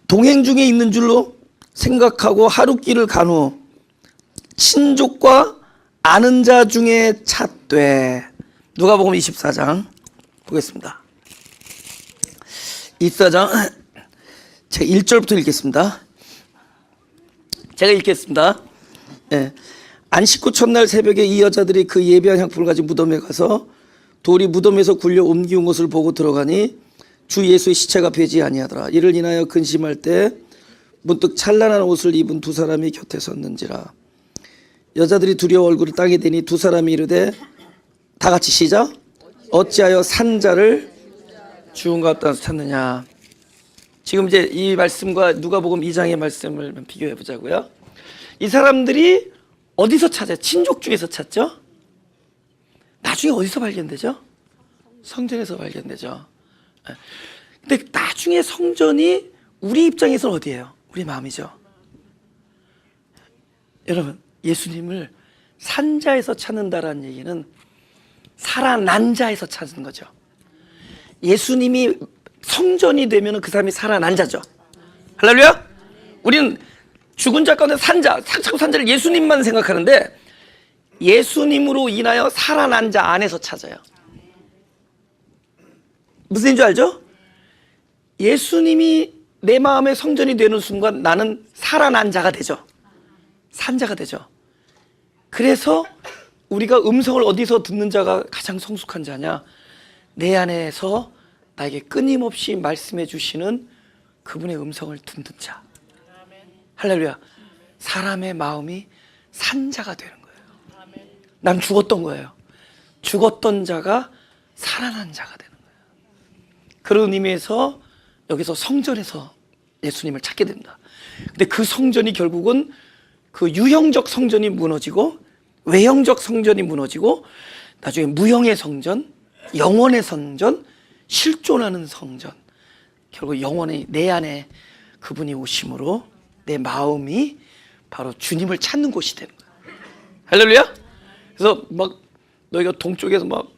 동행 중에 있는 줄로 생각하고 하루길을 간 후 친족과 아는 자 중에 찾되. 누가복음 24장 보겠습니다. 24장 제가 1절부터 읽겠습니다. 제가 읽겠습니다. 예. 안식 후 첫날 새벽에 이 여자들이 그 예비한 향품을 가지고 무덤에 가서 돌이 무덤에서 굴려 옮기운 것을 보고 들어가니 주 예수의 시체가 배지 아니하더라. 이를 인하여 근심할 때 문득 찬란한 옷을 입은 두 사람이 곁에 섰는지라. 여자들이 두려워 얼굴을 땅에 대니 두 사람이 이르되, 다 같이 시작. 어찌하여 산자를 죽은 것 같다 찾느냐. 지금 이제 이 말씀과 누가복음 2장의 말씀을 비교해 보자고요. 이 사람들이 어디서 찾아요? 친족 중에서 찾죠? 나중에 어디서 발견되죠? 성전에서 발견되죠. 근데 나중에 성전이 우리 입장에서는 어디예요? 우리 마음이죠. 여러분, 예수님을 산자에서 찾는다라는 얘기는 살아난 자에서 찾는 거죠. 예수님이 성전이 되면 그 사람이 살아난 자죠. 할렐루야? 우리는 죽은 자 가운데 자꾸 산자를 예수님만 생각하는데 예수님으로 인하여 살아난 자 안에서 찾아요. 무슨 얘기인 줄 알죠? 예수님이 내 마음의 성전이 되는 순간 나는 살아난 자가 되죠. 산 자가 되죠. 그래서 우리가 음성을 어디서 듣는 자가 가장 성숙한 자냐? 내 안에서 나에게 끊임없이 말씀해 주시는 그분의 음성을 듣는 자. 할렐루야. 사람의 마음이 산 자가 되는 거예요. 난 죽었던 거예요. 죽었던 자가 살아난 자가 되는 거예요. 그런 의미에서 여기서 성전에서 예수님을 찾게 된다. 근데 그 성전이 결국은 그 유형적 성전이 무너지고 외형적 성전이 무너지고 나중에 무형의 성전, 영원의 성전, 실존하는 성전. 결국 영원히 내 안에 그분이 오심으로 내 마음이 바로 주님을 찾는 곳이 되는 거예요. 할렐루야. 그래서 막 너희가 동쪽에서 막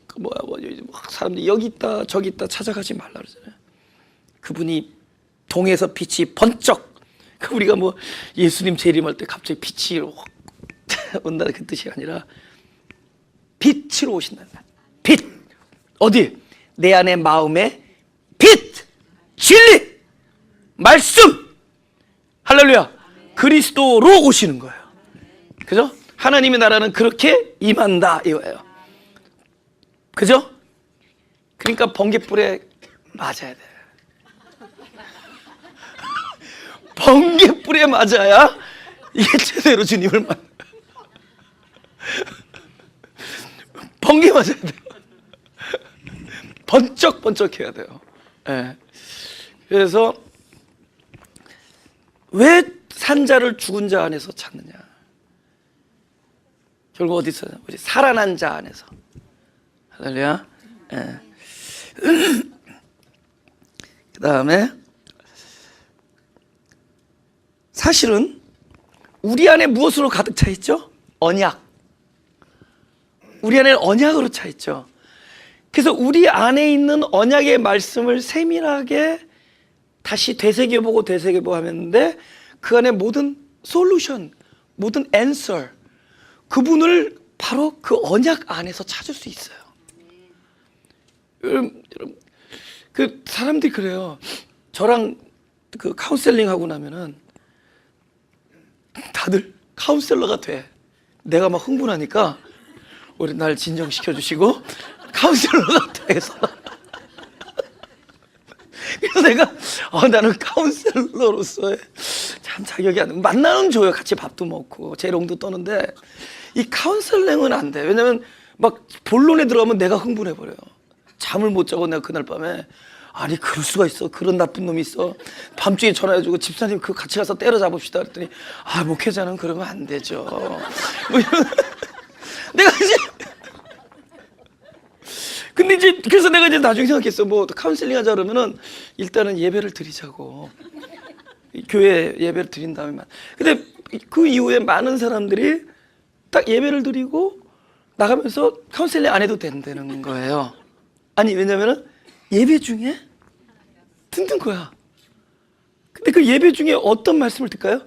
사람들이 여기 있다 저기 있다 찾아가지 말라 그러잖아요. 그분이 동에서 빛이 번쩍. 우리가 뭐 예수님 재림할 때 갑자기 빛이 온다는 그 뜻이 아니라 빛으로 오신다. 빛. 어디? 내 안에 마음에 빛. 진리. 말씀. 할렐루야. 그리스도로 오시는 거예요. 그죠? 하나님의 나라는 그렇게 임한다 이거예요. 그죠? 그러니까 번갯불에 맞아야 돼. 번갯불에 맞아야 이게 제대로 주님을 만나. 번개 맞아야 돼요. 번쩍번쩍해야 돼요. 네. 그래서 왜 산자를 죽은 자 안에서 찾느냐? 결국 어디서? 우리 살아난 자 안에서. 할렐루야. 네. 그 다음에 사실은 우리 안에 무엇으로 가득 차 있죠? 언약. 우리 안에 언약으로 차 있죠. 그래서 우리 안에 있는 언약의 말씀을 세밀하게 다시 되새겨보고 되새겨보고 하는데 그 안에 모든 솔루션, 모든 앤서, 그분을 바로 그 언약 안에서 찾을 수 있어요. 여러분, 그 사람들이 그래요. 저랑 그 카운셀링 하고 나면은 다들 카운셀러가 돼. 내가 막 흥분하니까 우리 날 진정시켜 주시고 카운셀러가 돼서 그래서 내가 나는 카운셀러로서의 참 자격이 안 돼. 만나는 줘요. 같이 밥도 먹고 재롱도 떠는데 이 카운셀링은 안 돼. 왜냐면 막 본론에 들어가면 내가 흥분해 버려요. 잠을 못 자고 내가 그날 밤에 아니 그럴 수가 있어. 그런 나쁜 놈이 있어. 밤중에 전화해주고 집사님 그 같이 가서 때려잡읍시다 그랬더니 목회자는 그러면 안 되죠. 뭐 이런 내가 이제 근데 이제 그래서 내가 이제 나중에 생각했어. 뭐 카운셀링 하자 그러면은 일단은 예배를 드리자고. 교회 예배를 드린 다음에만. 근데 그 이후에 많은 사람들이 딱 예배를 드리고 나가면서 카운셀링 안 해도 된다는 거예요. 아니 왜냐면은 예배 중에 듣는 거야. 근데 그 예배 중에 어떤 말씀을 듣까요?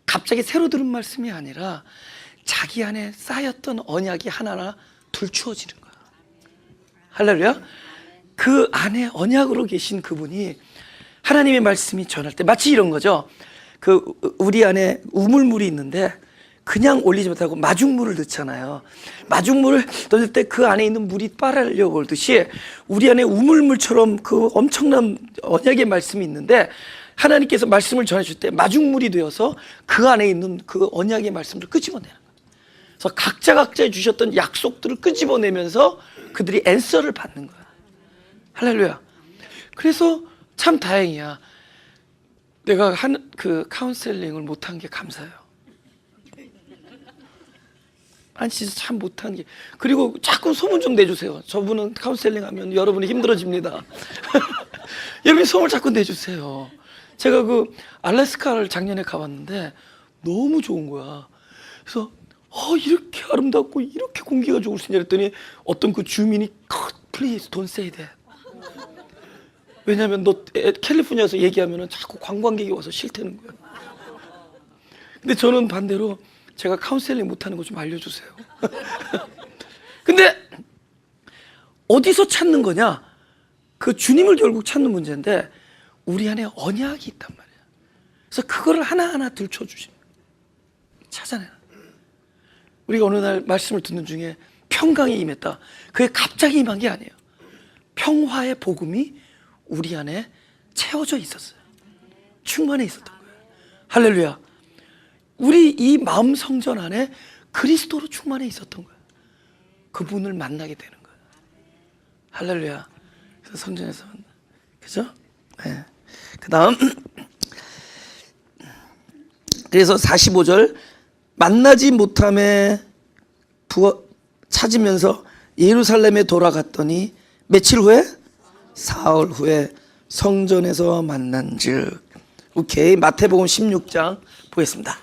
갑자기 새로 들은 말씀이 아니라 자기 안에 쌓였던 언약이 하나하나 들추어지는 거야. 할렐루야. 그 안에 언약으로 계신 그분이 하나님의 말씀이 전할 때 마치 이런 거죠. 그 우리 안에 우물물이 있는데 그냥 올리지 못하고 마중물을 넣잖아요. 마중물을 넣을 때 그 안에 있는 물이 빨아려고 오듯이 우리 안에 우물물처럼 그 엄청난 언약의 말씀이 있는데 하나님께서 말씀을 전해줄 때 마중물이 되어서 그 안에 있는 그 언약의 말씀을 끄집어내는 거예요. 그래서 각자에 주셨던 약속들을 끄집어내면서 그들이 앤서를 받는 거야. 할렐루야. 그래서 참 다행이야. 내가 그 카운셀링을 못한 게 감사해요. 아니 진짜 참 못한 게. 그리고 자꾸 소문 좀 내주세요. 저분은 카운셀링 하면 여러분이 힘들어집니다. 여러분이 소문 자꾸 내주세요. 제가 그 알래스카를 작년에 가봤는데 너무 좋은 거야. 그래서 이렇게 아름답고 이렇게 공기가 좋을 수 있냐 했더니 어떤 그 주민이 Please don't say that. 왜냐면 너 캘리포니아에서 얘기하면 자꾸 관광객이 와서 싫다는 거야. 근데 저는 반대로 제가 카운셀링 못하는 거 좀 알려주세요. 근데 어디서 찾는 거냐? 그 주님을 결국 찾는 문제인데 우리 안에 언약이 있단 말이에요. 그래서 그거를 하나하나 들춰주시는 거예요. 찾아내는. 우리가 어느 날 말씀을 듣는 중에 평강이 임했다. 그게 갑자기 임한 게 아니에요. 평화의 복음이 우리 안에 채워져 있었어요. 충만해 있었던 거예요. 할렐루야. 우리 이 마음 성전 안에 그리스도로 충만해 있었던 거예요. 그분을 만나게 되는 거예요. 할렐루야. 그래서 성전에서 만나. 그죠? 네. 그 다음 그래서 45절 만나지 못함에 찾으면서 예루살렘에 돌아갔더니 며칠 후에 사흘 후에 성전에서 만난즉. 오케이. 마태복음 16장 보겠습니다.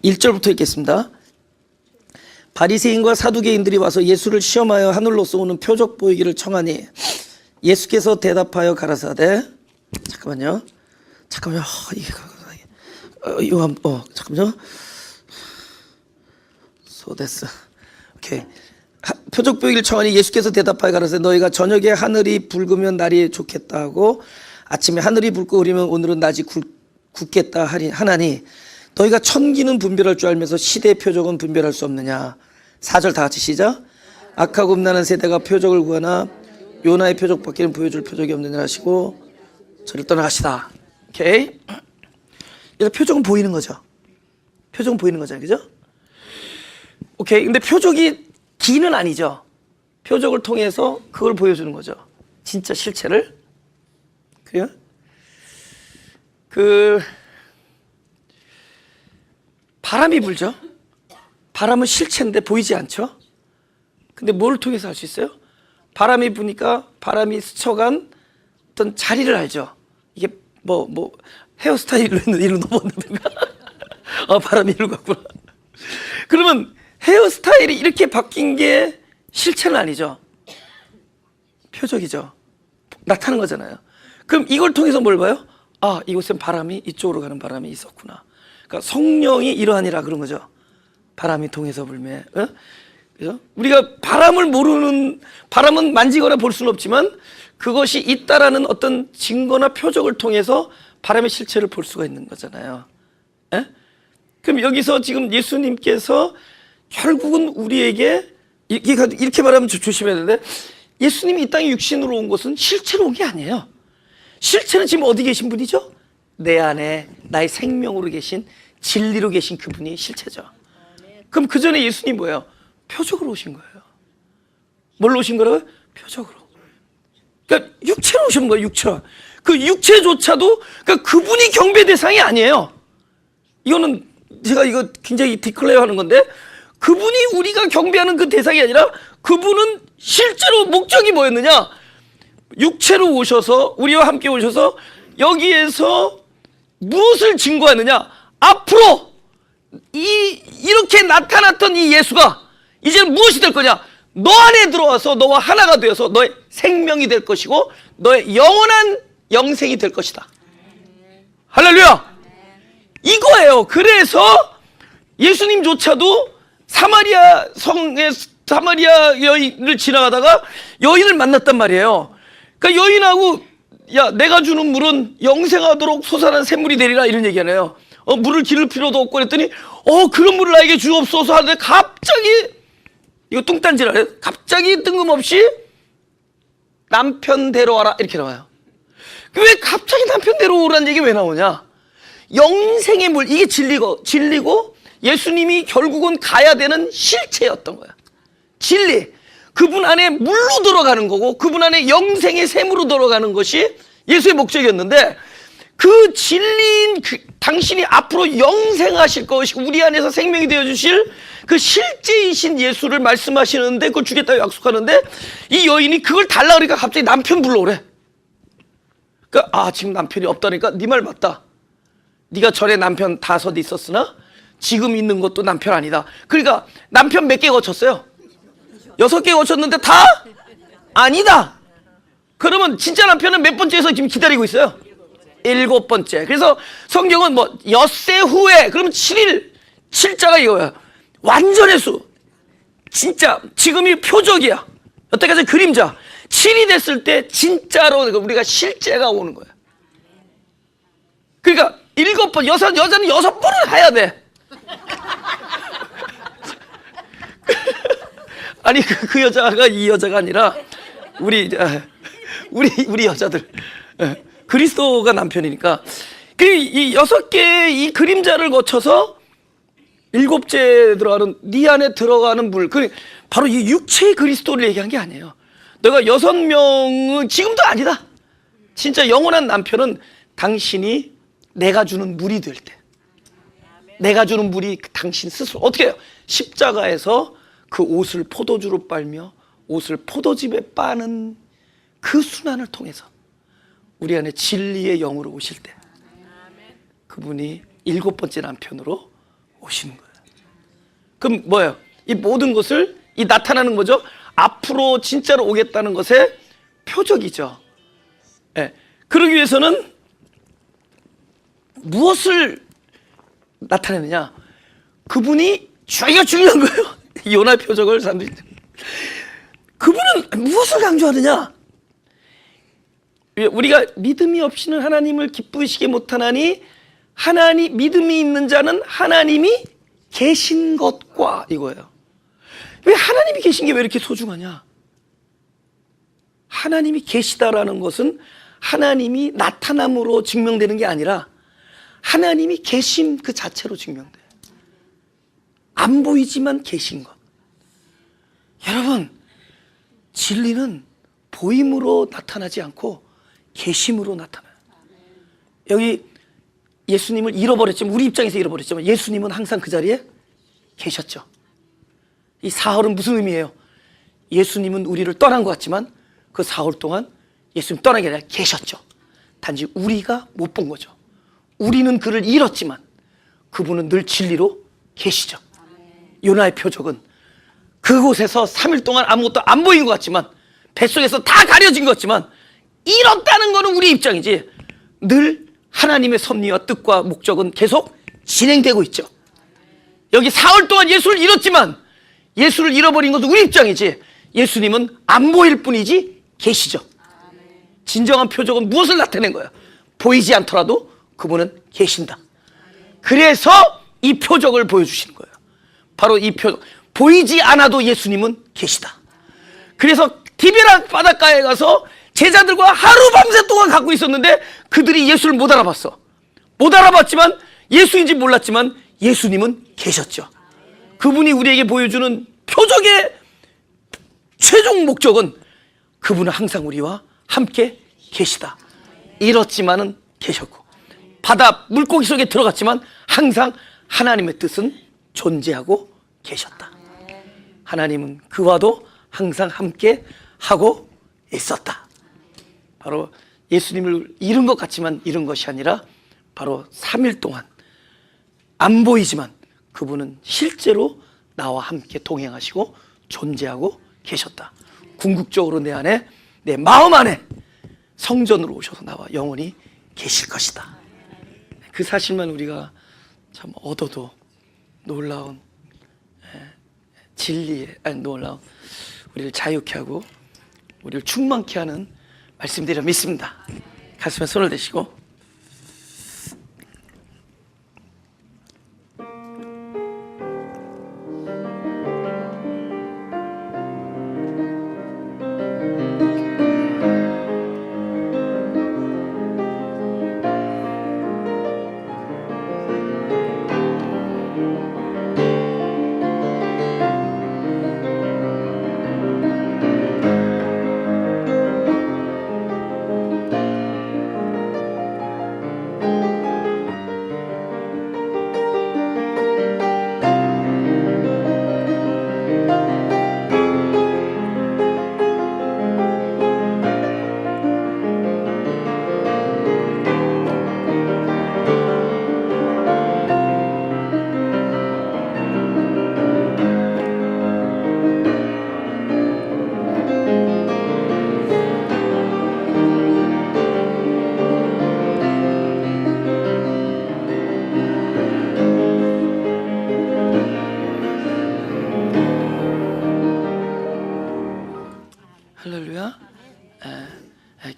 1절부터 읽겠습니다. 바리새인과 사두개인들이 와서 예수를 시험하여 하늘로서 오는 표적 보이기를 청하니 예수께서 대답하여 가라사대. 잠깐만요. 잠깐만요. 소데스. 오케이. 표적 보이기를 청하니 예수께서 대답하여 가라사대 너희가 저녁에 하늘이 붉으면 날이 좋겠다 하고 아침에 하늘이 붉고 흐리면 오늘은 낮이 굳겠다 하나니 너희가 천기는 분별할 줄 알면서 시대의 표적은 분별할 수 없느냐. 4절 다 같이 시작. 악하고 음란한 세대가 표적을 구하나 요나의 표적밖에는 보여줄 표적이 없느냐 하시고 저를 떠나가시다. 오케이. 그래서 표적은 보이는 거죠. 표적은 보이는 거잖아요. 그죠? 오케이. 근데 표적이 기는 아니죠. 표적을 통해서 그걸 보여주는 거죠. 진짜 실체를. 그래요? 바람이 불죠. 바람은 실체인데 보이지 않죠. 근데 뭘 통해서 알 수 있어요? 바람이 부니까 바람이 스쳐간 어떤 자리를 알죠. 이게 뭐 헤어스타일로 했는데 이리로 넘어왔는가? 바람이 이리로 갔구나. 그러면 헤어스타일이 이렇게 바뀐 게 실체는 아니죠. 표적이죠. 나타난 거잖아요. 그럼 이걸 통해서 뭘 봐요? 이곳엔 바람이 이쪽으로 가는 바람이 있었구나. 그러니까 성령이 이러하니라 그런 거죠. 바람이 동에서 불매. 그죠? 우리가 바람은 만지거나 볼 수는 없지만 그것이 있다라는 어떤 증거나 표적을 통해서 바람의 실체를 볼 수가 있는 거잖아요. 에? 그럼 여기서 지금 예수님께서 결국은 우리에게 이렇게 말하면 조심해야 되는데 예수님이 이 땅에 육신으로 온 것은 실체로 온 게 아니에요. 실체는 지금 어디 계신 분이죠? 내 안에 나의 생명으로 계신 진리로 계신 그분이 실체죠. 그럼 그 전에 예수님 뭐예요? 표적으로 오신 거예요. 뭘로 오신 거라고요? 표적으로. 그러니까 육체로 오신 거예요. 육체. 그 육체조차도 그러니까 그분이 경배 대상이 아니에요. 이거는 제가 이거 굉장히 디클레어 하는 건데 그분이 우리가 경배하는 그 대상이 아니라 그분은 실제로 목적이 뭐였느냐? 육체로 오셔서 우리와 함께 오셔서 여기에서 무엇을 증거하느냐? 앞으로 이렇게 나타났던 이 예수가 이제 무엇이 될 거냐? 너 안에 들어와서 너와 하나가 되어서 너의 생명이 될 것이고 너의 영원한 영생이 될 것이다. 할렐루야. 이거예요. 그래서 예수님조차도 사마리아 성의 사마리아 여인을 지나가다가 여인을 만났단 말이에요. 그러니까 여인하고 야 내가 주는 물은 영생하도록 솟아난 샘물이 되리라 이런 얘기하네요. 물을 기를 필요도 없고 그랬더니 그런 물을 나에게 주옵소서 하는데 갑자기 이거 뚱딴지라래. 갑자기 뜬금없이 남편 데려와라 이렇게 나와요. 왜 갑자기 남편 데려오라는 얘기 왜 나오냐? 영생의 물 이게 진리고 예수님이 결국은 가야 되는 실체였던 거야. 진리. 그분 안에 물로 들어가는 거고 그분 안에 영생의 샘으로 들어가는 것이 예수의 목적이었는데 그 진리인 당신이 앞으로 영생하실 것이고 우리 안에서 생명이 되어주실 그 실제이신 예수를 말씀하시는데 그걸 주겠다고 약속하는데 이 여인이 그걸 달라 그러니까 갑자기 남편 불러오래. 그러니까 지금 남편이 없다니까 네 말 맞다. 네가 전에 남편 5 있었으나 지금 있는 것도 남편 아니다. 그러니까 남편 몇 개 거쳤어요? 6개 거쳤는데 다 아니다. 그러면 진짜 남편은 몇 번째에서 지금 기다리고 있어요? 7번째. 그래서 성경은 뭐 엿새 후에 그러면 7일 7자가 이거야. 완전의 수. 진짜 지금이 표적이야. 여태까지 그림자. 7이 됐을 때 진짜로 우리가 실제가 오는 거야. 그러니까 7번, 여자는 6번을 해야 돼. 아니 그 여자가 이 여자가 아니라 우리 여자들, 그리스도가 남편이니까 이 6개의 이 그림자를 거쳐서 7째 들어가는 네 안에 들어가는 물, 바로 이 육체의 그리스도를 얘기한 게 아니에요. 내가 6명은 지금도 아니다. 진짜 영원한 남편은 당신이 내가 주는 물이 될 때, 내가 주는 물이 당신 스스로 어떻게 해요? 십자가에서 그 옷을 포도주로 빨며 옷을 포도즙에 빠는 그 순환을 통해서 우리 안에 진리의 영으로 오실 때 그분이 7번째 남편으로 오시는 거예요. 그럼 뭐예요? 이 모든 것을, 이 나타나는 거죠. 앞으로 진짜로 오겠다는 것의 표적이죠. 예. 그러기 위해서는 무엇을 나타내느냐? 그분이 이거 중요한 거예요. 요나 표적을 사람들이, 그분은 무엇을 강조하느냐? 우리가 믿음이 없이는 하나님을 기쁘시게 못하나니 믿음이 있는 자는 하나님이 계신 것과, 이거예요. 왜 하나님이 계신 게 왜 이렇게 소중하냐? 하나님이 계시다라는 것은 하나님이 나타남으로 증명되는 게 아니라 하나님이 계심 그 자체로 증명돼요. 안 보이지만 계신 것. 여러분, 진리는 보임으로 나타나지 않고 계심으로 나타나요. 여기 예수님을 잃어버렸지만, 우리 입장에서 잃어버렸지만 예수님은 항상 그 자리에 계셨죠. 이 사흘은 무슨 의미예요? 예수님은 우리를 떠난 것 같지만 그 사흘 동안 예수님 떠난 게 아니라 계셨죠. 단지 우리가 못 본 거죠. 우리는 그를 잃었지만 그분은 늘 진리로 계시죠. 요나의 표적은 그곳에서 3일 동안 아무것도 안 보인 것 같지만, 뱃속에서 다 가려진 것 같지만 잃었다는 것은 우리 입장이지, 늘 하나님의 섭리와 뜻과 목적은 계속 진행되고 있죠. 여기 사흘 동안 예수를 잃었지만 예수를 잃어버린 것은 우리 입장이지, 예수님은 안 보일 뿐이지 계시죠. 진정한 표적은 무엇을 나타낸 거야? 보이지 않더라도 그분은 계신다. 그래서 이 표적을 보여주시는 거예요. 바로 이 표적, 보이지 않아도 예수님은 계시다. 그래서 디베락 바닷가에 가서 제자들과 하루 밤새 동안 갖고 있었는데 그들이 예수를 못 알아봤어. 못 알아봤지만, 예수인지 몰랐지만 예수님은 계셨죠. 그분이 우리에게 보여주는 표적의 최종 목적은 그분은 항상 우리와 함께 계시다. 잃었지만은 계셨고, 바다 물고기 속에 들어갔지만 항상 하나님의 뜻은 존재하고 계셨다. 하나님은 그와도 항상 함께 하고 있었다. 바로 예수님을 잃은 것 같지만 잃은 것이 아니라 바로 3일 동안 안 보이지만 그분은 실제로 나와 함께 동행하시고 존재하고 계셨다. 궁극적으로 내 안에, 내 마음 안에 성전으로 오셔서 나와 영원히 계실 것이다. 그 사실만 우리가 참 얻어도 놀라운 진리의, 놀라운, 우리를 자유케 하고 우리를 충만케 하는 말씀들이라 믿습니다. 가슴에 손을 대시고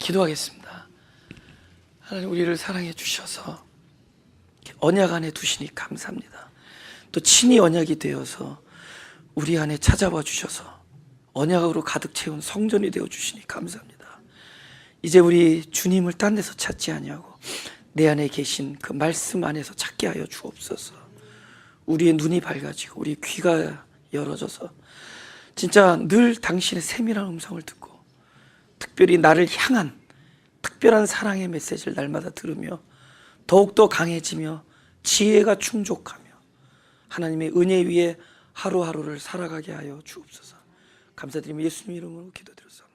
기도하겠습니다. 하나님, 우리를 사랑해 주셔서 언약 안에 두시니 감사합니다. 또 친히 언약이 되어서 우리 안에 찾아와 주셔서 언약으로 가득 채운 성전이 되어 주시니 감사합니다. 이제 우리 주님을 딴 데서 찾지 아니하고 내 안에 계신 그 말씀 안에서 찾게 하여 주옵소서. 우리의 눈이 밝아지고 우리 귀가 열어져서 진짜 늘 당신의 세밀한 음성을 듣고 특별히 나를 향한 특별한 사랑의 메시지를 날마다 들으며 더욱더 강해지며 지혜가 충족하며 하나님의 은혜 위에 하루하루를 살아가게 하여 주옵소서. 감사드리며 예수님 이름으로 기도드렸습니다.